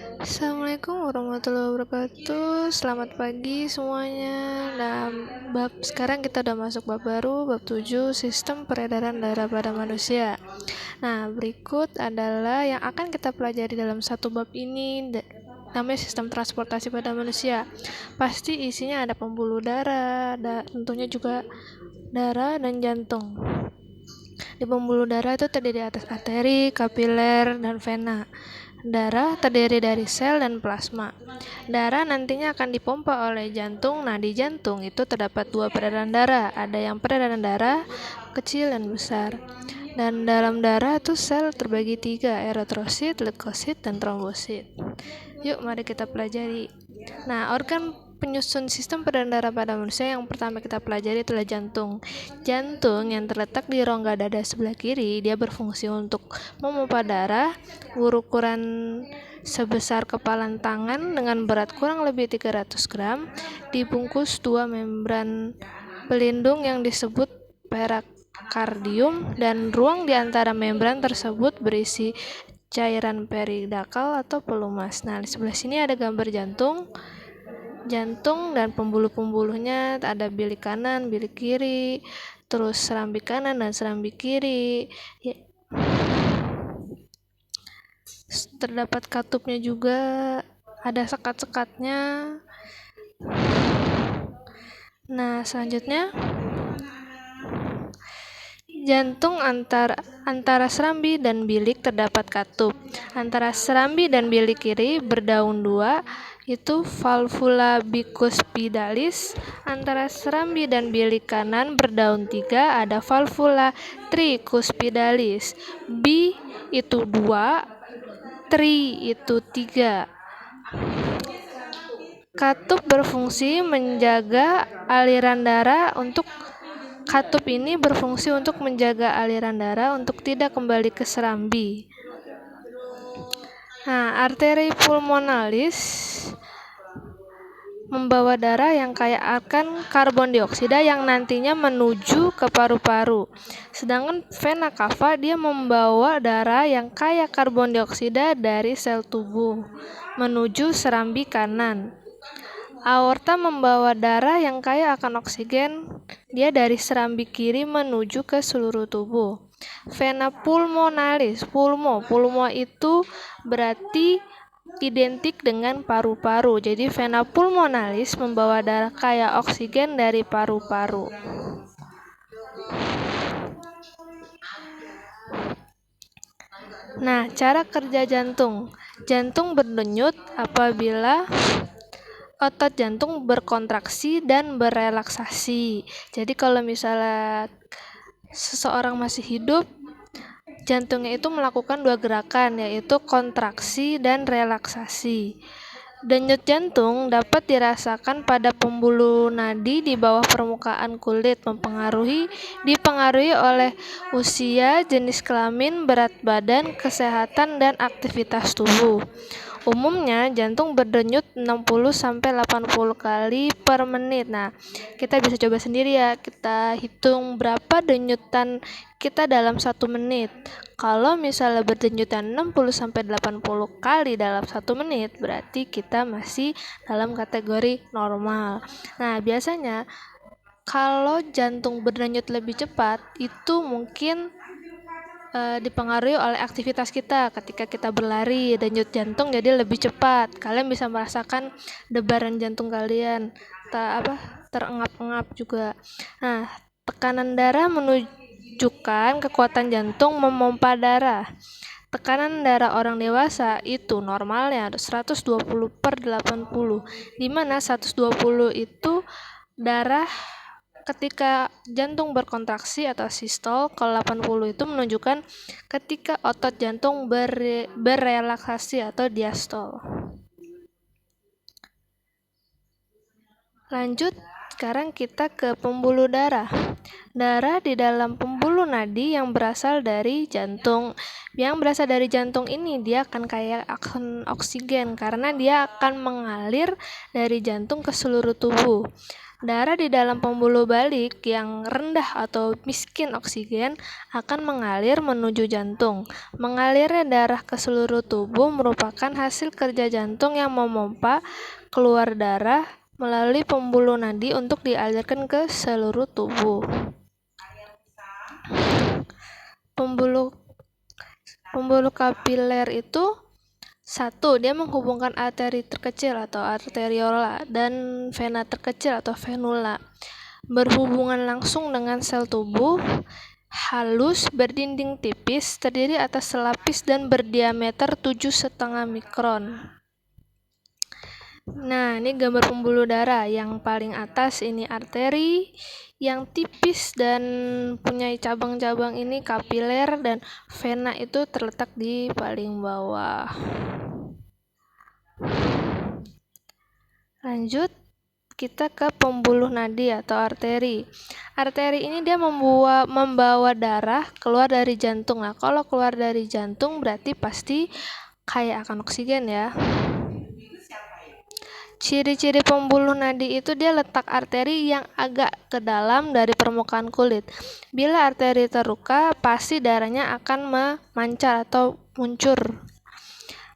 Assalamualaikum warahmatullahi wabarakatuh. Selamat pagi semuanya. Nah, sekarang kita udah masuk bab baru, bab 7, sistem peredaran darah pada manusia. Nah, berikut adalah yang akan kita pelajari dalam satu bab ini, namanya sistem transportasi pada manusia. Pasti isinya ada pembuluh darah, tentunya juga darah dan jantung. Di pembuluh darah itu terdiri atas arteri, kapiler, dan vena. Darah terdiri dari sel dan plasma. Darah nantinya akan dipompa oleh jantung. Nah, di jantung itu terdapat dua peredaran darah. Ada yang peredaran darah kecil dan besar. Dan dalam darah itu sel terbagi tiga, eritrosit, leukosit, dan trombosit. Yuk, mari kita pelajari. Nah, organ penyusun sistem peredaran darah pada manusia yang pertama kita pelajari itulah jantung. Jantung yang terletak di rongga dada sebelah kiri, dia berfungsi untuk memompa darah berukuran sebesar kepalan tangan dengan berat kurang lebih 300 gram, dibungkus dua membran pelindung yang disebut perikardium, dan ruang di antara membran tersebut berisi cairan peridakal atau pelumas. Nah, di sebelah sini ada gambar jantung dan pembuluh-pembuluhnya, ada bilik kanan, bilik kiri, terus serambi kanan dan serambi kiri. Terdapat katupnya juga, ada sekat-sekatnya. Nah, selanjutnya jantung antara serambi dan bilik terdapat katup. Antara serambi dan bilik kiri berdaun dua, itu valvula bicuspidalis. Antara serambi dan bilik kanan berdaun tiga, ada valvula tricuspidalis. Bi itu dua, tri itu tiga. Katup berfungsi menjaga aliran darah Katup ini berfungsi untuk menjaga aliran darah untuk tidak kembali ke serambi. Nah, arteri pulmonalis membawa darah yang kaya akan karbon dioksida yang nantinya menuju ke paru-paru. Sedangkan vena cava dia membawa darah yang kaya karbon dioksida dari sel tubuh menuju serambi kanan. Aorta membawa darah yang kaya akan oksigen, dia dari serambi kiri menuju ke seluruh tubuh. Vena pulmonalis, pulmo itu berarti identik dengan paru-paru. Jadi vena pulmonalis membawa darah kaya oksigen dari paru-paru. Nah, cara kerja jantung. Jantung berdenyut apabila otot jantung berkontraksi dan berelaksasi. Jadi kalau misalnya seseorang masih hidup, jantungnya itu melakukan dua gerakan, yaitu kontraksi dan relaksasi. Denyut jantung dapat dirasakan pada pembuluh nadi di bawah permukaan kulit, dipengaruhi oleh usia, jenis kelamin, berat badan, kesehatan, dan aktivitas tubuh. Umumnya jantung berdenyut 60-80 kali per menit. Nah, kita bisa coba sendiri ya, kita hitung berapa denyutan kita dalam 1 menit. Kalau misalnya berdenyutan 60-80 kali dalam 1 menit, berarti kita masih dalam kategori normal. Nah, biasanya kalau jantung berdenyut lebih cepat, itu mungkin dipengaruhi oleh aktivitas kita. Ketika kita berlari, denyut jantung jadi lebih cepat. Kalian bisa merasakan debaran jantung kalian terengap-engap juga. Nah, tekanan darah menunjukkan kekuatan jantung memompa darah. Tekanan darah orang dewasa itu normalnya 120/80, di mana 120 itu darah ketika jantung berkontraksi atau sistol. Kalau 80 itu menunjukkan ketika otot jantung berrelaksasi atau diastol. Lanjut, Sekarang kita ke pembuluh darah. Darah di dalam pembuluh nadi yang berasal dari jantung. Yang berasal dari jantung ini dia akan kaya akan oksigen karena dia akan mengalir dari jantung ke seluruh tubuh. Darah di dalam pembuluh balik yang rendah atau miskin oksigen akan mengalir menuju jantung. Mengalirnya darah ke seluruh tubuh merupakan hasil kerja jantung yang memompa keluar darah melalui pembuluh nadi untuk dialirkan ke seluruh tubuh. Pembuluh kapiler itu satu, dia menghubungkan arteri terkecil atau arteriola dan vena terkecil atau venula. Berhubungan langsung dengan sel tubuh, halus, berdinding tipis, terdiri atas selapis dan berdiameter 7,5 mikron. Nah, ini gambar pembuluh darah. Yang paling atas ini arteri, yang tipis dan punya cabang-cabang ini kapiler, dan vena itu terletak di paling bawah. Lanjut, kita ke pembuluh nadi atau arteri. Arteri ini dia membawa darah keluar dari jantung. Nah, kalau keluar dari jantung berarti pasti kaya akan oksigen ya. Ciri-ciri pembuluh nadi itu dia letak arteri yang agak ke dalam dari permukaan kulit. Bila arteri terluka, pasti darahnya akan memancar atau muncur.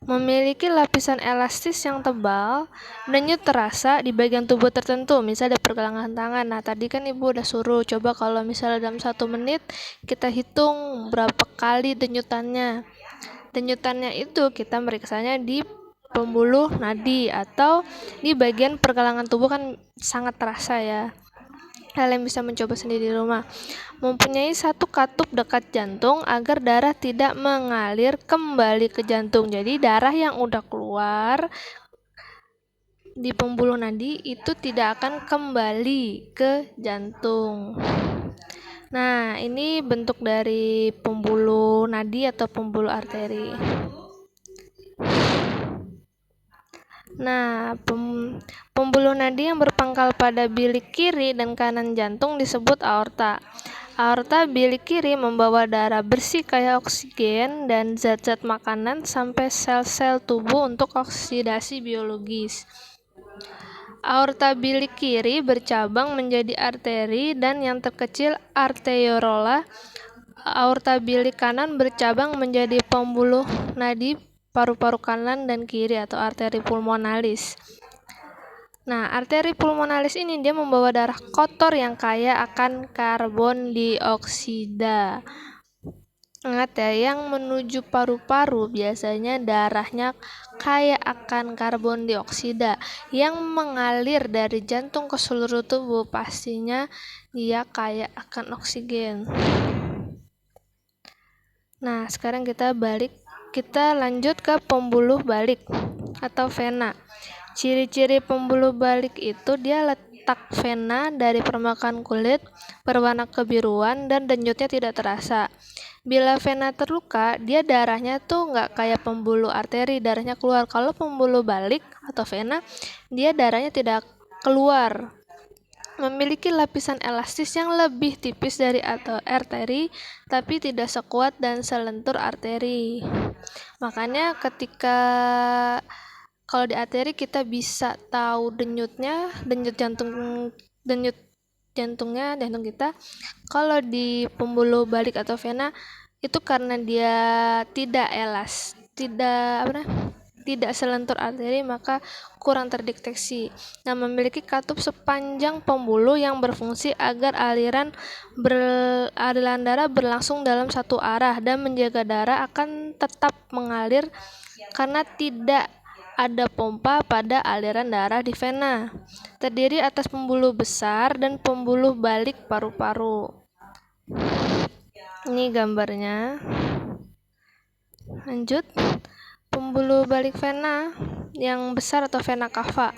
Memiliki lapisan elastis yang tebal, denyut terasa di bagian tubuh tertentu, misalnya ada pergelangan tangan. Nah, tadi kan Ibu udah suruh, coba kalau misalnya dalam 1 menit, kita hitung berapa kali denyutannya. Denyutannya itu kita meriksanya di pembuluh nadi atau di bagian pergelangan tubuh kan sangat terasa ya. Kalian bisa mencoba sendiri di rumah. Mempunyai 1 katup dekat jantung agar darah tidak mengalir kembali ke jantung. Jadi darah yang udah keluar di pembuluh nadi itu tidak akan kembali ke jantung. Nah, ini bentuk dari pembuluh nadi atau pembuluh arteri. Nah, pembuluh nadi yang berpangkal pada bilik kiri dan kanan jantung disebut aorta. Aorta bilik kiri membawa darah bersih kaya oksigen dan zat-zat makanan sampai sel-sel tubuh untuk oksidasi biologis. Aorta bilik kiri bercabang menjadi arteri dan yang terkecil arteriola. Aorta bilik kanan bercabang menjadi pembuluh nadi paru-paru kanan dan kiri atau arteri pulmonalis. Nah, arteri pulmonalis ini dia membawa darah kotor yang kaya akan karbon dioksida. Ingat ya, yang menuju paru-paru biasanya darahnya kaya akan karbon dioksida. Yang mengalir dari jantung ke seluruh tubuh pastinya dia kaya akan oksigen. Nah, sekarang kita lanjut ke pembuluh balik atau vena. Ciri-ciri pembuluh balik itu dia letak vena dari permukaan kulit berwarna kebiruan dan denyutnya tidak terasa. Bila vena terluka, dia darahnya tuh nggak kayak pembuluh arteri, darahnya keluar. Kalau pembuluh balik atau vena, dia darahnya tidak keluar. Memiliki lapisan elastis yang lebih tipis dari arteri, tapi tidak sekuat dan selentur arteri. Makanya ketika kalau di arteri kita bisa tahu denyut jantungnya, jantung kita. Kalau di pembuluh balik atau vena itu karena dia tidak selentur arteri, maka kurang terdeteksi. Nah, memiliki katup sepanjang pembuluh yang berfungsi agar aliran darah berlangsung dalam satu arah dan menjaga darah akan tetap mengalir karena tidak ada pompa pada aliran darah di vena. Terdiri atas pembuluh besar dan pembuluh balik paru-paru. Ini gambarnya. Lanjut. Pembuluh balik vena yang besar atau vena cava.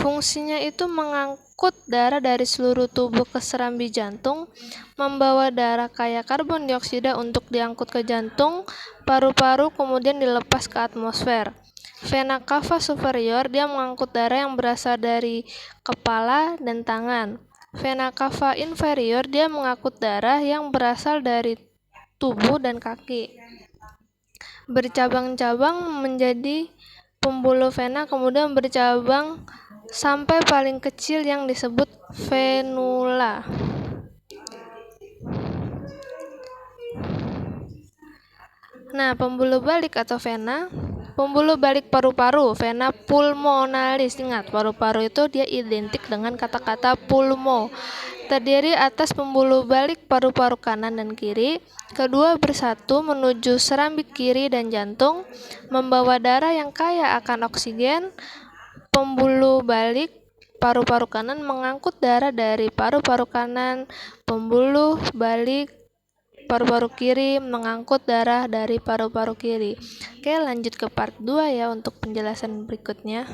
Fungsinya itu mengangkut darah dari seluruh tubuh ke serambi jantung, membawa darah kaya karbon dioksida untuk diangkut ke jantung, paru-paru, kemudian dilepas ke atmosfer. Vena cava superior dia mengangkut darah yang berasal dari kepala dan tangan. Vena cava inferior dia mengangkut darah yang berasal dari tubuh dan kaki. Bercabang-cabang menjadi pembuluh vena, kemudian bercabang sampai paling kecil yang disebut venula. Nah, pembuluh balik atau vena, pembuluh balik paru-paru, vena pulmonalis. Ingat, paru-paru itu dia identik dengan kata-kata pulmo. Terdiri atas pembuluh balik paru-paru kanan dan kiri. Kedua bersatu menuju serambik kiri dan jantung, membawa darah yang kaya akan oksigen. Pembuluh balik paru-paru kanan mengangkut darah dari paru-paru kanan. Pembuluh balik paru-paru kiri mengangkut darah dari paru-paru kiri. Oke, lanjut ke part 2 ya untuk penjelasan berikutnya.